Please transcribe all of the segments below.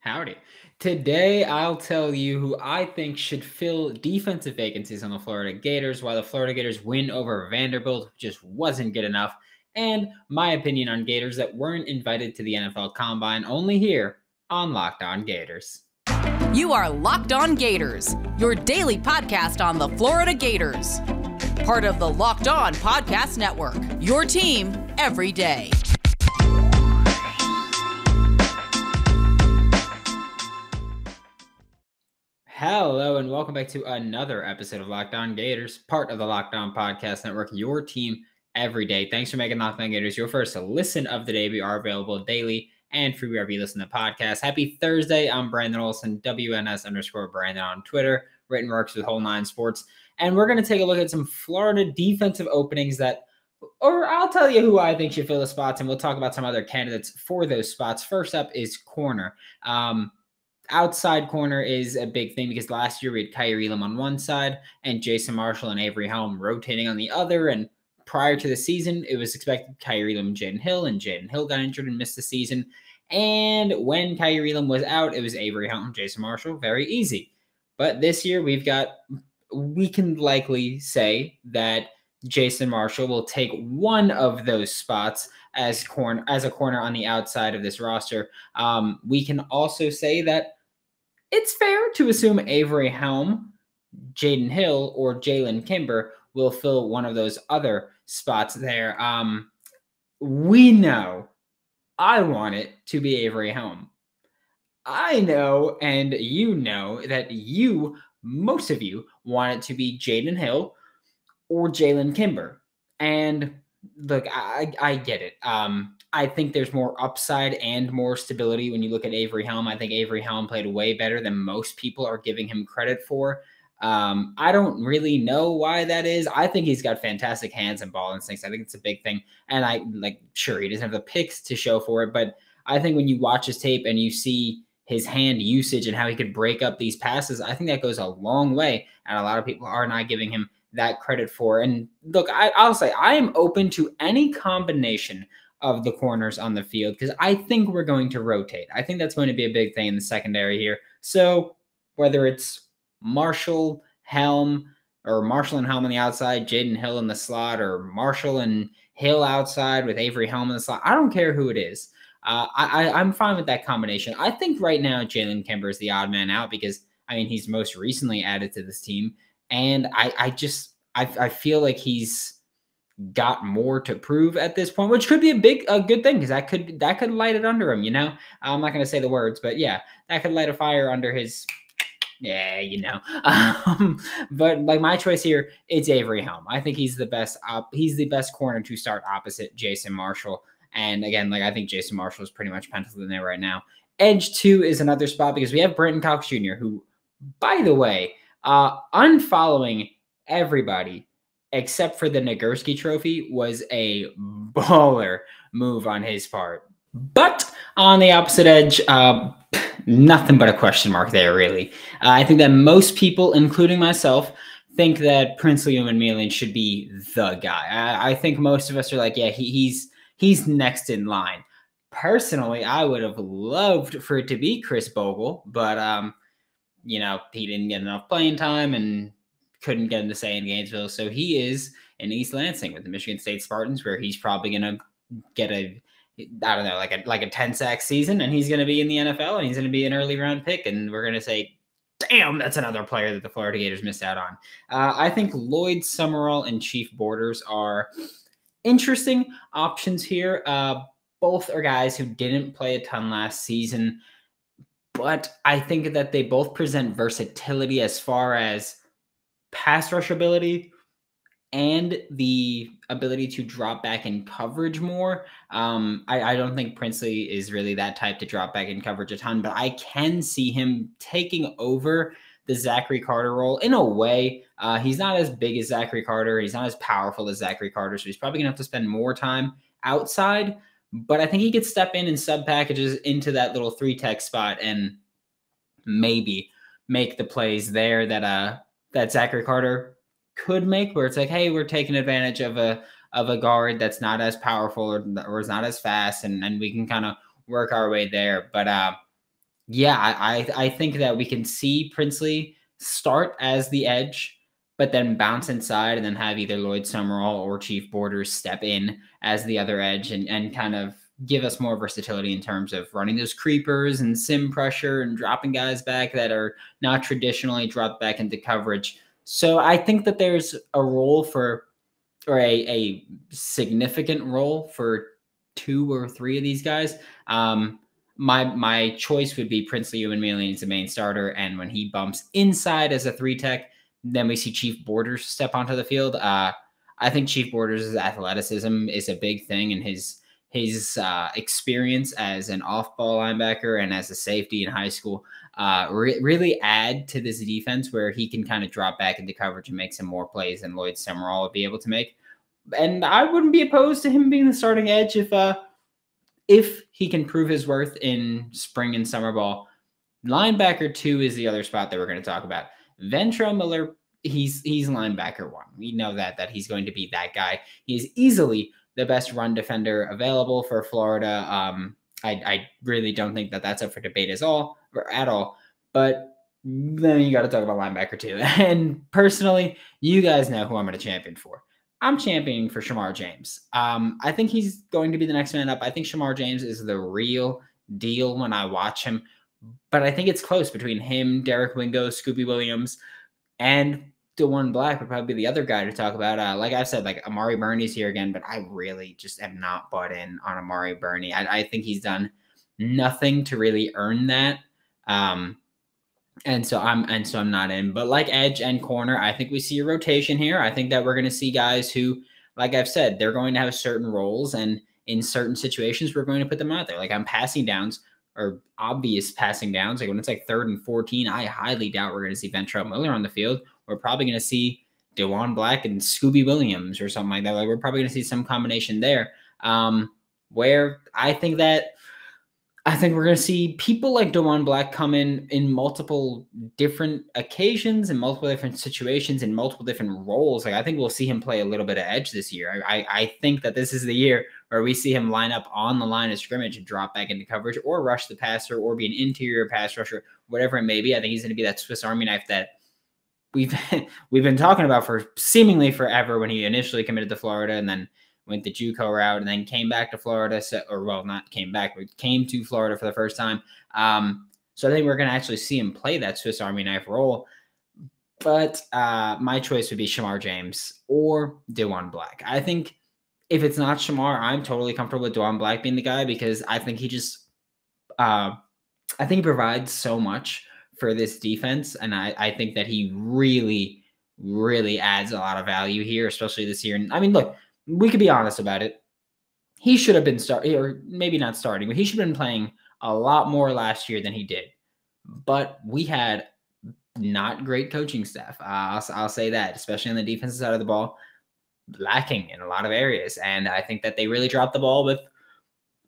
Howdy. Today, I'll tell you who I think should fill defensive vacancies on the Florida Gators, why the Florida Gators win over Vanderbilt just wasn't good enough, and my opinion on Gators that weren't invited to the NFL Combine, only here on Locked On Gators. You are Locked On Gators, your daily podcast on the Florida Gators. Part of the Locked On Podcast Network, your team every day. Hello and welcome back to another episode of Locked On Gators, part of the Locked On Podcast Network, your team every day. Thanks for making Locked On Gators your first listen of the day. We are available daily and free wherever you listen to podcasts. Happy Thursday. I'm Brandon Olson, WNS_Brandon on Twitter, written works with Whole Nine Sports. And we're going to take a look at some Florida defensive openings or I'll tell you who I think should fill the spots, and we'll talk about some other candidates for those spots. First up is corner. Outside corner is a big thing because last year we had Kaiir Elam on one side and Jason Marshall and Avery Helm rotating on the other. And prior to the season, it was expected Kaiir Elam and Jaden Hill got injured and missed the season. And when Kaiir Elam was out, it was Avery Helm, Jason Marshall, very easy. But this year we can likely say that Jason Marshall will take one of those spots as a corner on the outside of this roster. We can also say that it's fair to assume Avery Helm, Jaden Hill, or Jalen Kimber will fill one of those other spots there. We know I want it to be Avery Helm. I know, and you know that most of you want it to be Jaden Hill or Jalen Kimber. And look, I get it. I think there's more upside and more stability when you look at Avery Helm. I think Avery Helm played way better than most people are giving him credit for. I don't really know why that is. I think he's got fantastic hands and ball instincts. I think it's a big thing. And sure, he doesn't have the picks to show for it, but I think when you watch his tape and you see his hand usage and how he could break up these passes, I think that goes a long way. And a lot of people are not giving him that credit for. And look, I'll say I am open to any combination of the corners on the field because I think we're going to rotate. I think that's going to be a big thing in the secondary here. So whether it's Marshall and Helm on the outside, Jaden Hill in the slot, or Marshall and Hill outside with Avery Helm in the slot, I don't care who it is. I'm fine with that combination. I think right now Jalen Kimber is the odd man out because, he's most recently added to this team. And I feel like he's got more to prove at this point, which could be a good thing because that could light it under him, I'm not going to say the words, but yeah, that could light a fire under his, but my choice here, it's Avery Helm. I think he's the best corner to start opposite Jason Marshall. And again, I think Jason Marshall is pretty much penciled in there right now. Edge 2 is another spot because we have Brenton Cox Jr., who, by the way, unfollowing everybody except for the Nagurski trophy was a baller move on his part. But on the opposite edge, nothing but a question mark there, really. I think that most people, including myself, think that Princely Umanmielen should be the guy. I think most of us are like, yeah, he's next in line. Personally, I would have loved for it to be Chris Bogle, but he didn't get enough playing time and couldn't get him to stay in Gainesville. So he is in East Lansing with the Michigan State Spartans, where he's probably going to get a 10-sack season, and he's going to be in the NFL, and he's going to be an early round pick. And we're going to say, damn, that's another player that the Florida Gators missed out on. I think Lloyd Summerall and Chief Borders are interesting options here. Both are guys who didn't play a ton last season, but I think that they both present versatility as far as pass rush ability and the ability to drop back in coverage more. I don't think Princely is really that type to drop back in coverage a ton, but I can see him taking over the Zachary Carter role in a way. He's not as big as Zachary Carter. He's not as powerful as Zachary Carter, so he's probably going to have to spend more time outside, but I think he could step in and sub packages into that little 3-tech spot and maybe make the plays there that Zachary Carter could make, where it's like, hey, we're taking advantage of a guard that's not as powerful or is not as fast, and we can kind of work our way there. But Yeah, I think that we can see Princely start as the edge, but then bounce inside and then have either Lloyd Summerall or Chief Borders step in as the other edge and kind of give us more versatility in terms of running those creepers and sim pressure and dropping guys back that are not traditionally dropped back into coverage. So I think that there's a role for, or a significant role for 2 or 3 of these guys. My choice would be Princely Umanmielen as the main starter, and when he bumps inside as a 3 tech, then we see Chief Borders step onto the field. I think Chief Borders' athleticism is a big thing, and his experience as an off-ball linebacker and as a safety in high school really add to this defense, where he can kind of drop back into coverage and make some more plays than Lloyd Summerall would be able to make. And I wouldn't be opposed to him being the starting edge if he can prove his worth in spring and summer ball. Linebacker 2 is the other spot that we're going to talk about. Ventrell Miller, he's linebacker 1. We know that he's going to be that guy. He's easily the best run defender available for Florida. I really don't think that that's up for debate at all. But then you got to talk about linebacker 2. And personally, you guys know who I'm going to champion for. I'm championing for Shamar James. I think he's going to be the next man up. I think Shamar James is the real deal when I watch him. But I think it's close between him, Derek Wingo, Scooby Williams, and DeJuan Black would probably be the other guy to talk about. Like I said, like Amari Burney's here again, but I really just am not bought in on Amari Burney. I think he's done nothing to really earn that. And so I'm not in. But like edge and corner, I think we see a rotation here. I think that we're going to see guys who, like I've said, they're going to have certain roles, and in certain situations, we're going to put them out there. Like on passing downs, or obvious passing downs, like when it's like 3rd and 14, I highly doubt we're going to see Ventrell Miller on the field. We're probably going to see DeJuan Black and Scooby Williams or something like that. Like we're probably going to see some combination there. Where I think we're going to see people like DeJuan Black come in multiple different occasions, in multiple different situations, in multiple different roles. Like I think we'll see him play a little bit of edge this year. I think that this is the year where we see him line up on the line of scrimmage and drop back into coverage, or rush the passer, or be an interior pass rusher, whatever it may be. I think he's going to be that Swiss Army knife that we've been talking about for seemingly forever, when he initially committed to Florida and then went the JUCO route and then came back to Florida. Not came back, but came to Florida for the first time. So I think we're going to actually see him play that Swiss Army knife role. But my choice would be Shamar James or DeJuan Black. I think if it's not Shamar, I'm totally comfortable with DeJuan Black being the guy, because I think he provides so much for this defense. And I think that he really, really adds a lot of value here, especially this year. And I mean, look, we could be honest about it. He should have been starting, or maybe not starting, but he should have been playing a lot more last year than he did. But we had not great coaching staff. I'll say that, especially on the defensive side of the ball, lacking in a lot of areas. And I think that they really dropped the ball with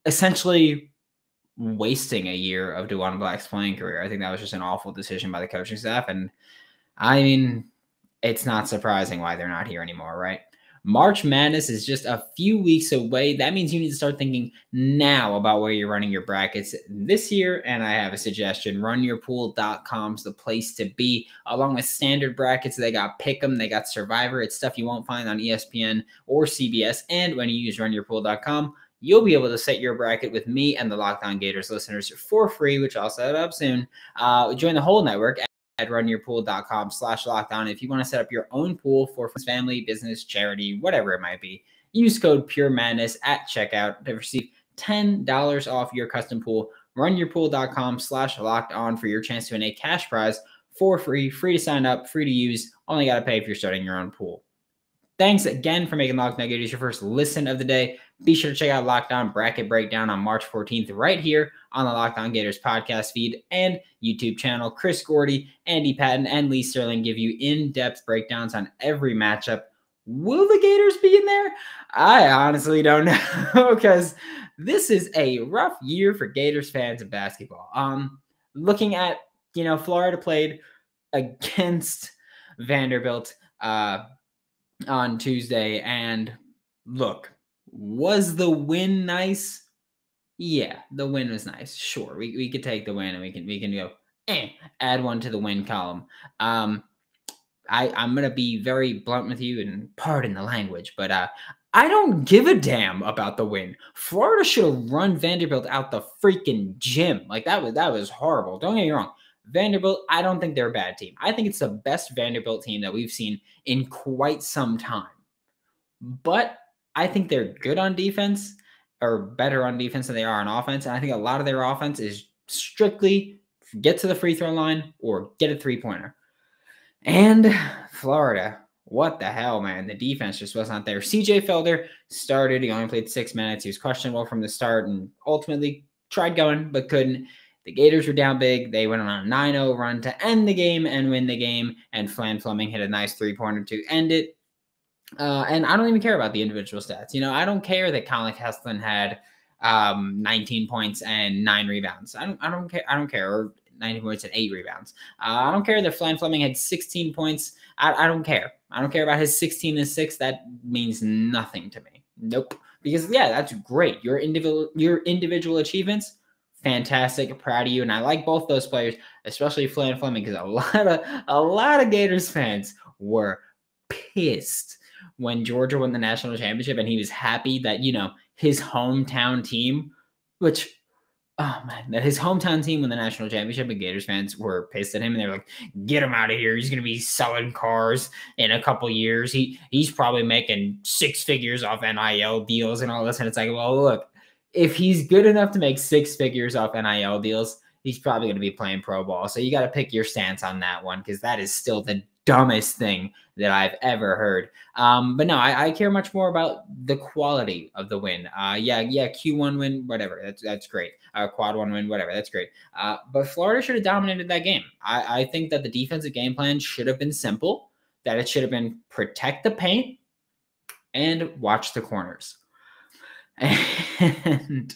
essentially wasting a year of DeJuan Black's playing career. I think that was just an awful decision by the coaching staff. And I mean, it's not surprising why they're not here anymore, right? March Madness is just a few weeks away. That means you need to start thinking now about where you're running your brackets this year. And I have a suggestion. RunYourPool.com is the place to be. Along with standard brackets, they got Pick'em, they got Survivor. It's stuff you won't find on ESPN or CBS. And when you use RunYourPool.com, you'll be able to set your bracket with me and the Locked On Gators listeners for free, which I'll set up soon. Join the whole network at runyourpool.com/lockedon. If you want to set up your own pool for family, business, charity, whatever it might be, use code PUREMADNESS at checkout to receive $10 off your custom pool. Runyourpool.com/lockedon for your chance to win a cash prize for free to sign up, free to use. Only got to pay if you're starting your own pool. Thanks again for making Locked On Gators your first listen of the day. Be sure to check out Locked On Bracket Breakdown on March 14th right here on the Locked On Gators podcast feed and YouTube channel. Chris Gordy, Andy Patton, and Lee Sterling give you in-depth breakdowns on every matchup. Will the Gators be in there? I honestly don't know, because this is a rough year for Gators fans in basketball. Looking at, Florida played against Vanderbilt on Tuesday, and look, was the win nice? Yeah, the win was nice. Sure, we could take the win and we can go add one to the win column. I'm gonna be very blunt with you and pardon the language, but I don't give a damn about the win. Florida should have run Vanderbilt out the freaking gym. Like that was horrible. Don't get me wrong. Vanderbilt, I don't think they're a bad team. I think it's the best Vanderbilt team that we've seen in quite some time. But I think they're good on defense, or better on defense than they are on offense. And I think a lot of their offense is strictly get to the free throw line or get a three-pointer. And Florida, what the hell, man? The defense just was not there. CJ Felder started. He only played 6 minutes. He was questionable from the start and ultimately tried going, but couldn't. The Gators were down big. They went on a 9-0 run to end the game and win the game. And Flan Fleming hit a nice three-pointer to end it. And I don't even care about the individual stats. You know, I don't care that Colin Kesslin had 19 points and 9 rebounds. I don't care. I don't care. Or 19 points and 8 rebounds. I don't care that Flan Fleming had 16 points. I don't care. I don't care about his 16 and 6. That means nothing to me. Nope. Because yeah, that's great. Your individual achievements, fantastic. Proud of you. And I like both those players, especially Flan Fleming, because a lot of Gators fans were pissed when Georgia won the national championship, and he was happy that, you know, his hometown team, which, oh man, that his hometown team won the national championship, and Gators fans were pissed at him, and they were like, get him out of here. He's going to be selling cars in a couple years. He's probably making 6 figures off NIL deals and all this. And it's like, well, look, if he's good enough to make 6 figures off NIL deals, he's probably going to be playing pro ball. So you got to pick your stance on that one, because that is still the dumbest thing that I've ever heard. But no, I care much more about the quality of the win. Yeah, Q1 win, whatever. That's great. Quad 1 win, whatever. That's great. But Florida should have dominated that game. I think that the defensive game plan should have been simple, that it should have been protect the paint and watch the corners. And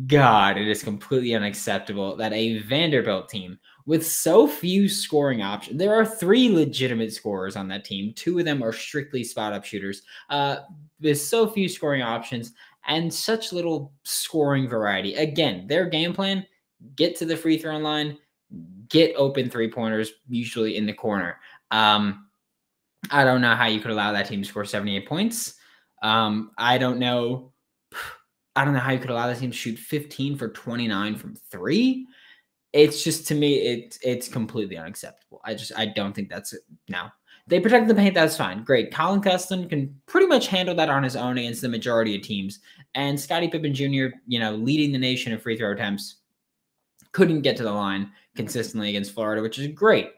God, it is completely unacceptable that a Vanderbilt team with so few scoring options. There are 3 legitimate scorers on that team. 2 of them are strictly spot-up shooters. With so few scoring options and such little scoring variety. Again, their game plan, get to the free throw line, get open three-pointers, usually in the corner. I don't know how you could allow that team to score 78 points. I don't know how you could allow that team to shoot 15 for 29 from 3. It's just, to me, it's completely unacceptable. I don't think that's it. Now, they protect the paint. That's fine. Great. Colin Kesslin can pretty much handle that on his own against the majority of teams. And Scottie Pippen Jr., you know, leading the nation in free throw attempts, couldn't get to the line consistently against Florida, which is great.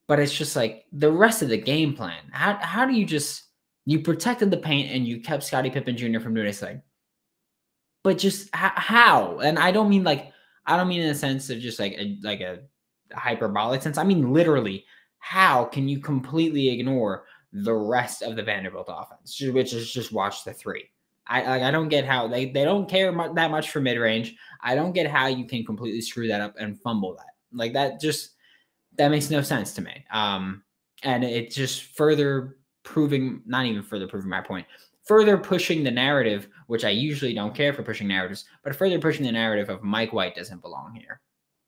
But it's just like the rest of the game plan. How do you protected the paint and you kept Scottie Pippen Jr. from doing his thing? But just how? And I don't mean in the sense of just like a hyperbolic sense. I mean, literally, how can you completely ignore the rest of the Vanderbilt offense, which is just watch the 3? I don't get how they don't care that much for mid-range. I don't get how you can completely screw that up and fumble that. Like that makes no sense to me. And it just further proving, not even further proving my point, further pushing the narrative, which I usually don't care for pushing narratives, but further pushing the narrative of Mike White doesn't belong here.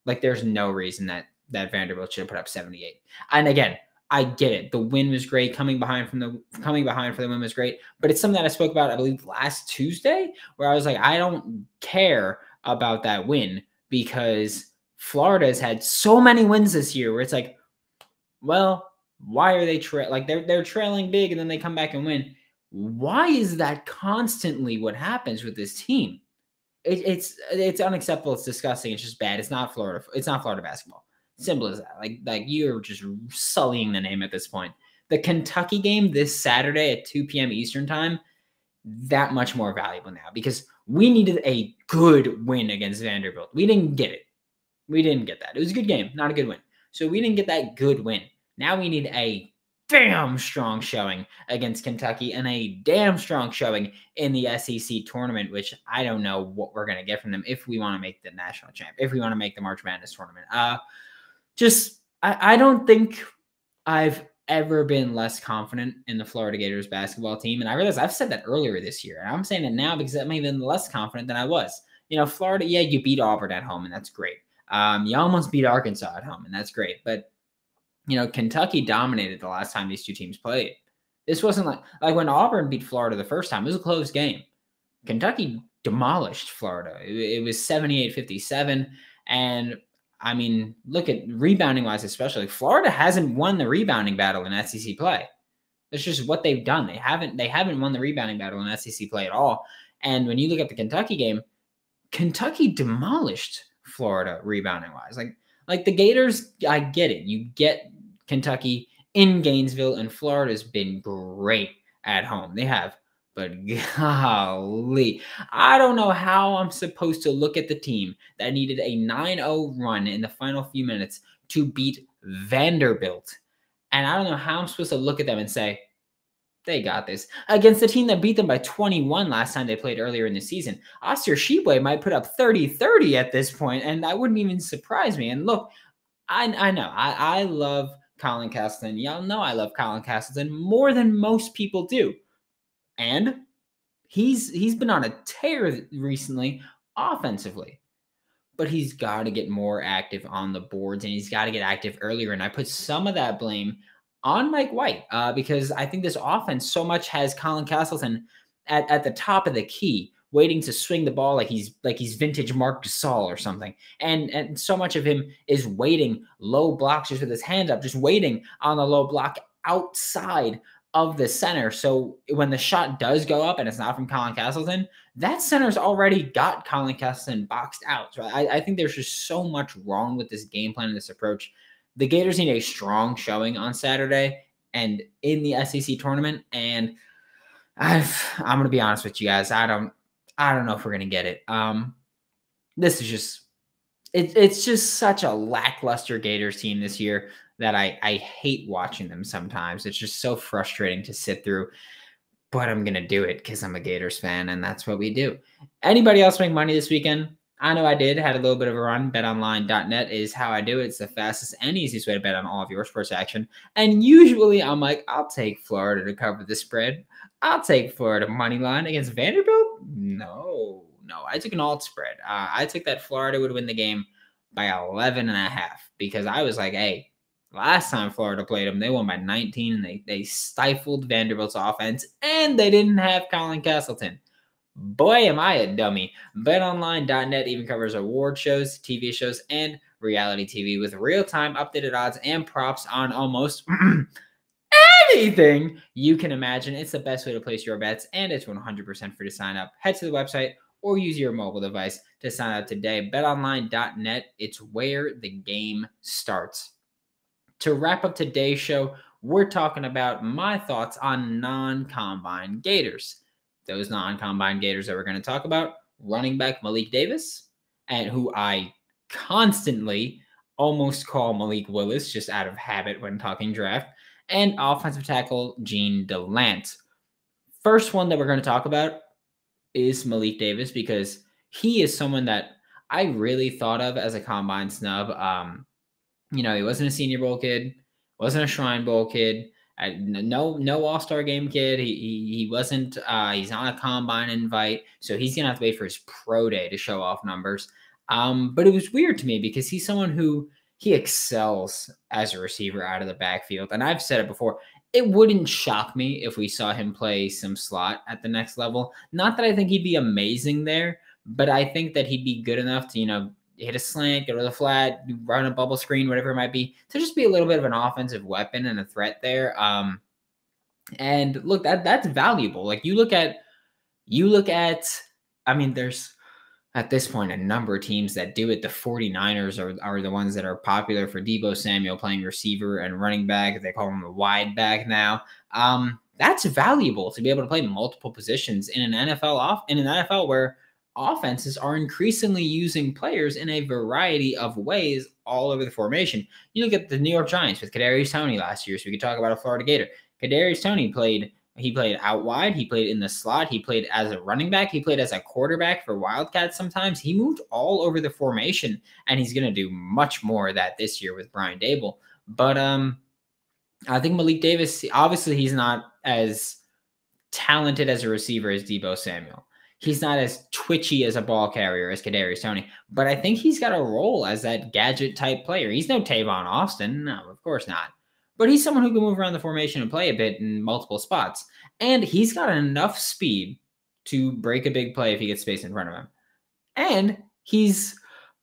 Like there's no reason that Vanderbilt should have put up 78. And again, I get it. The win was great. Coming behind for the win was great. But it's something that I spoke about, I believe, last Tuesday, where I was like, I don't care about that win because Florida has had so many wins this year where it's like, well, why are they they're trailing big and then they come back and win? Why is that constantly what happens with this team? It's unacceptable. It's disgusting. It's just bad. It's not Florida. It's not Florida basketball. Simple as that. Like you're just sullying the name at this point. The Kentucky game this Saturday at 2 p.m. Eastern time, that much more valuable now because we needed a good win against Vanderbilt. We didn't get it. We didn't get that. It was a good game, not a good win. So we didn't get that good win. Now we need a damn strong showing against Kentucky and a damn strong showing in the SEC tournament, which I don't know what we're going to get from them if we want to make the national champ, if we want to make the March Madness tournament. I don't think I've ever been less confident in the Florida Gators basketball team. And I realize I've said that earlier this year, and I'm saying it now because I'm even less confident than I was. Florida, yeah, you beat Auburn at home, and that's great. You almost beat Arkansas at home, and that's great. But, Kentucky dominated the last time these two teams played. This wasn't like when Auburn beat Florida the first time. It was a close game. Kentucky demolished Florida. It was 78-57. And, look at rebounding-wise especially. Florida hasn't won the rebounding battle in SEC play. That's just what they've done. They haven't won the rebounding battle in SEC play at all. And when you look at the Kentucky game, Kentucky demolished Florida rebounding-wise. Like the Gators, I get it. You get Kentucky in Gainesville, and Florida's been great at home. They have. But golly, I don't know how I'm supposed to look at the team that needed a 9-0 run in the final few minutes to beat Vanderbilt. And I don't know how I'm supposed to look at them and say, they got this. Against the team that beat them by 21 last time they played earlier in the season. Oscar Tshiebwe might put up 30-30 at this point, and that wouldn't even surprise me. And look, I know. I love Colin Castleton. Y'all know I love Colin Castleton more than most people do. And he's been on a tear recently offensively. But he's got to get more active on the boards, and he's got to get active earlier. And I put some of that blame on Mike White because I think this offense so much has Colin Castleton at the top of the key, waiting to swing the ball like he's vintage Marc Gasol or something. And so much of him is waiting low blocks just with his hands up, just waiting on the low block outside of the center. So when the shot does go up and it's not from Colin Castleton, that center's already got Colin Castleton boxed out. So I think there's just so much wrong with this game plan and this approach. The Gators need a strong showing on Saturday and in the SEC tournament. And I'm going to be honest with you guys. I don't know if we're going to get it. This is just, it's just such a lackluster Gators team this year that I hate watching them sometimes. It's just so frustrating to sit through, but I'm going to do it because I'm a Gators fan, and that's what we do. Anybody else make money this weekend? I know I did. Had a little bit of a run. BetOnline.net is how I do it. It's the fastest and easiest way to bet on all of your sports action. And usually I'm like, I'll take Florida to cover the spread. I'll take Florida money line against Vanderbilt. No. I took an alt spread. I took that Florida would win the game by 11.5 because I was like, hey, last time Florida played them, they won by 19, and they stifled Vanderbilt's offense, and they didn't have Colin Castleton. Boy, am I a dummy. BetOnline.net even covers award shows, TV shows, and reality TV with real-time updated odds and props on almost anything you can imagine. It's the best way to place your bets, and it's 100% free to sign up. Head to the website or use your mobile device to sign up today. BetOnline.net, it's where the game starts. To wrap up today's show, we're talking about my thoughts on non-combine Gators. Those non-combine Gators that we're going to talk about, running back Malik Davis, and who I constantly almost call Malik Willis just out of habit when talking draft, and offensive tackle Jean Delance. First one that we're going to talk about is Malik Davis because he is someone that I really thought of as a combine snub. He wasn't a Senior Bowl kid, wasn't a Shrine Bowl kid, no All-Star Game kid. He wasn't. He's not a combine invite, so he's gonna have to wait for his pro day to show off numbers. But it was weird to me because he's someone who he excels as a receiver out of the backfield, and I've said it before. It wouldn't shock me if we saw him play some slot at the next level. Not that I think he'd be amazing there, but I think that he'd be good enough to hit a slant, go to the flat, run a bubble screen, whatever it might be, to just be a little bit of an offensive weapon and a threat there. And look, that's valuable. Like you look at, there's at this point a number of teams that do it. The 49ers are the ones that are popular for Deebo Samuel playing receiver and running back. They call him a wide back now. That's valuable to be able to play multiple positions in an NFL where offenses are increasingly using players in a variety of ways all over the formation. You look at the New York Giants with Kadarius Toney last year, so we could talk about a Florida Gator. Kadarius Toney played out wide, he played in the slot, he played as a running back, he played as a quarterback for Wildcats sometimes. He moved all over the formation, and he's going to do much more of that this year with Brian Dable. But I think Malik Davis, obviously he's not as talented as a receiver as Deebo Samuel. He's not as twitchy as a ball carrier as Kadarius Toney, but I think he's got a role as that gadget type player. He's no Tavon Austin. No, of course not. But he's someone who can move around the formation and play a bit in multiple spots. And he's got enough speed to break a big play if he gets space in front of him. And he's,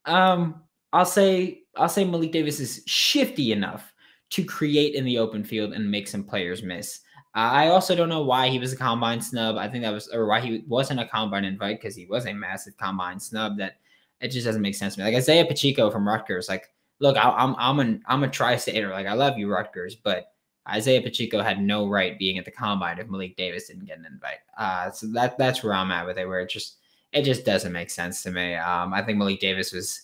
I'll say Malik Davis is shifty enough to create in the open field and make some players miss. I also don't know why he was a combine snub. I think that was, or why he wasn't a combine invite, because he was a massive combine snub. That it just doesn't make sense to me. Like Isaiah Pacheco from Rutgers, like, look, I'm a tri-stater. Like, I love you, Rutgers, but Isaiah Pacheco had no right being at the combine if Malik Davis didn't get an invite. So that's where I'm at with it, where it just doesn't make sense to me. I think Malik Davis was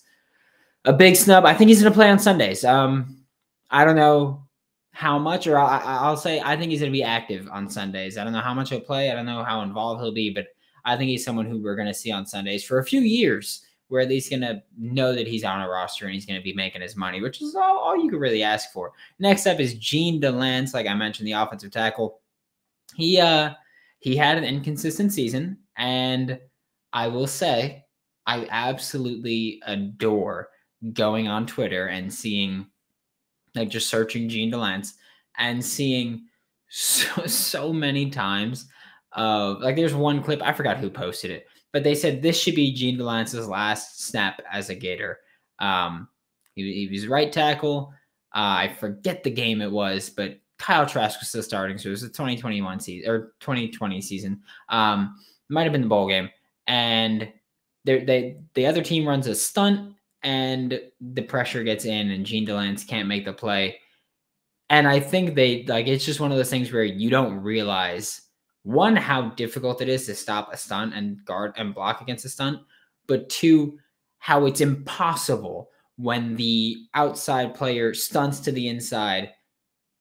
a big snub. I think he's going to play on Sundays. I don't know how much, or I'll say I think he's going to be active on Sundays. I don't know how much he'll play. I don't know how involved he'll be, but I think he's someone who we're going to see on Sundays for a few years. We're at least going to know that he's on a roster and he's going to be making his money, which is all you could really ask for. Next up is Jean Delance, like I mentioned, the offensive tackle. He had an inconsistent season, and I will say I absolutely adore going on Twitter and seeing, like, just searching Jean Delance and seeing so many times of, like, there's one clip, I forgot who posted it, but they said this should be Jean Delance's last snap as a Gator. He was right tackle. I forget the game it was, but Kyle Trask was still starting, so it was the 2021 season or 2020 season. Might have been the bowl game, and the other team runs a stunt, and the pressure gets in, and Jean Delance can't make the play. And I think it's just one of those things where you don't realize, one, how difficult it is to stop a stunt and guard and block against a stunt, but two, how it's impossible when the outside player stunts to the inside,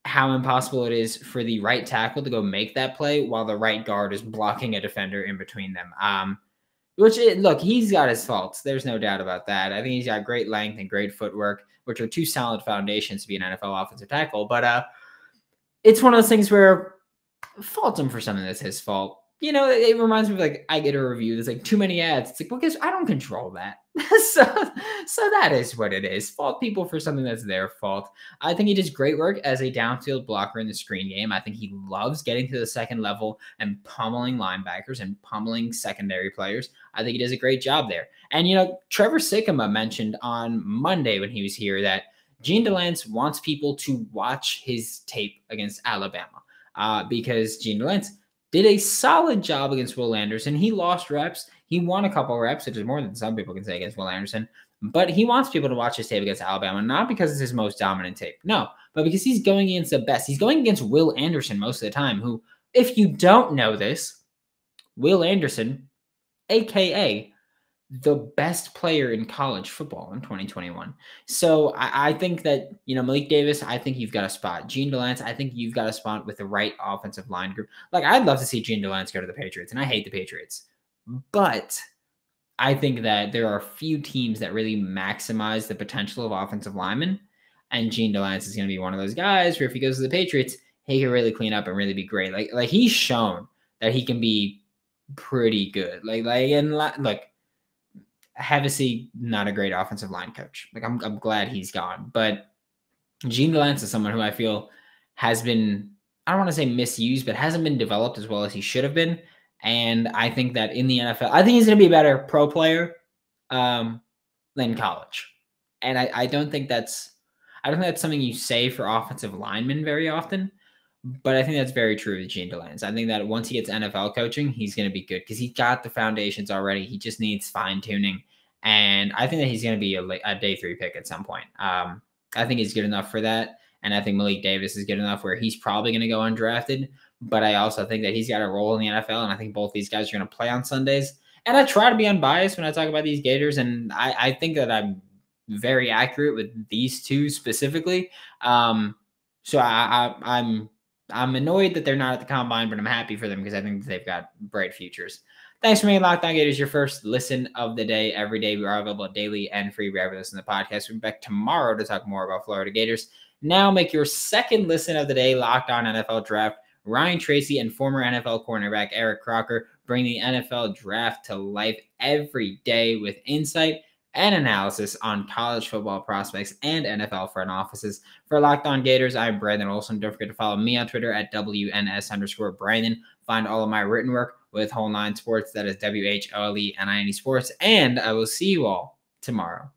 how impossible it is for the right tackle to go make that play while the right guard is blocking a defender in between them. Look, he's got his faults. There's no doubt about that. I think he's got great length and great footwork, which are two solid foundations to be an NFL offensive tackle. But it's one of those things where fault him for something that's his fault. You know, it reminds me of, like, I get a review. There's like too many ads. It's like, well, because I don't control that. so that is what it is. Fault people for something that's their fault. I think he does great work as a downfield blocker in the screen game. I think he loves getting to the second level and pummeling linebackers and pummeling secondary players. I think he does a great job there. And, you know, Trevor Sikkema mentioned on Monday when he was here that Jean Delance wants people to watch his tape against Alabama because Jean Delance did a solid job against Will Anderson. He lost reps. He won a couple reps, which is more than some people can say against Will Anderson. But he wants people to watch his tape against Alabama, not because it's his most dominant tape. No, but because he's going against the best. He's going against Will Anderson most of the time, who, if you don't know this, Will Anderson, a.k.a. the best player in college football in 2021. So I think that, you know, Malik Davis, I think you've got a spot. Jean Delance, I think you've got a spot with the right offensive line group. Like, I'd love to see Jean Delance go to the Patriots, and I hate the Patriots. But I think that there are a few teams that really maximize the potential of offensive linemen, and Jean Delance is going to be one of those guys where if he goes to the Patriots, he can really clean up and really be great. Like he's shown that he can be pretty good. Look, Hevesy, not a great offensive line coach. Like, I'm glad he's gone. But Jean Delance is someone who I feel has been, I don't want to say misused, but hasn't been developed as well as he should have been. And I think that in the NFL, I think he's going to be a better pro player than college. And I don't think that's something you say for offensive linemen very often. But I think that's very true with Jean Delance. I think that once he gets NFL coaching, he's going to be good because he's got the foundations already. He just needs fine-tuning. And I think that he's going to be a day 3 pick at some point. I think he's good enough for that. And I think Malik Davis is good enough where he's probably going to go undrafted. But I also think that he's got a role in the NFL. And I think both these guys are going to play on Sundays. And I try to be unbiased when I talk about these Gators. And I think that I'm very accurate with these two specifically. So I'm annoyed that they're not at the combine, but I'm happy for them because I think that they've got bright futures. Thanks for making Locked On Gators your first listen of the day. Every day we are available daily and free wherever you listen to the podcast. We'll be back tomorrow to talk more about Florida Gators. Now make your second listen of the day Locked On NFL Draft. Ryan Tracy and former NFL cornerback Eric Crocker bring the NFL Draft to life every day with insight and analysis on college football prospects and NFL front offices. For Locked On Gators, I'm Brandon Olson. Don't forget to follow me on Twitter at WNS_Brandon. Find all of my written work with Whole Nine Sports. That is WHOLENINE Sports. And I will see you all tomorrow.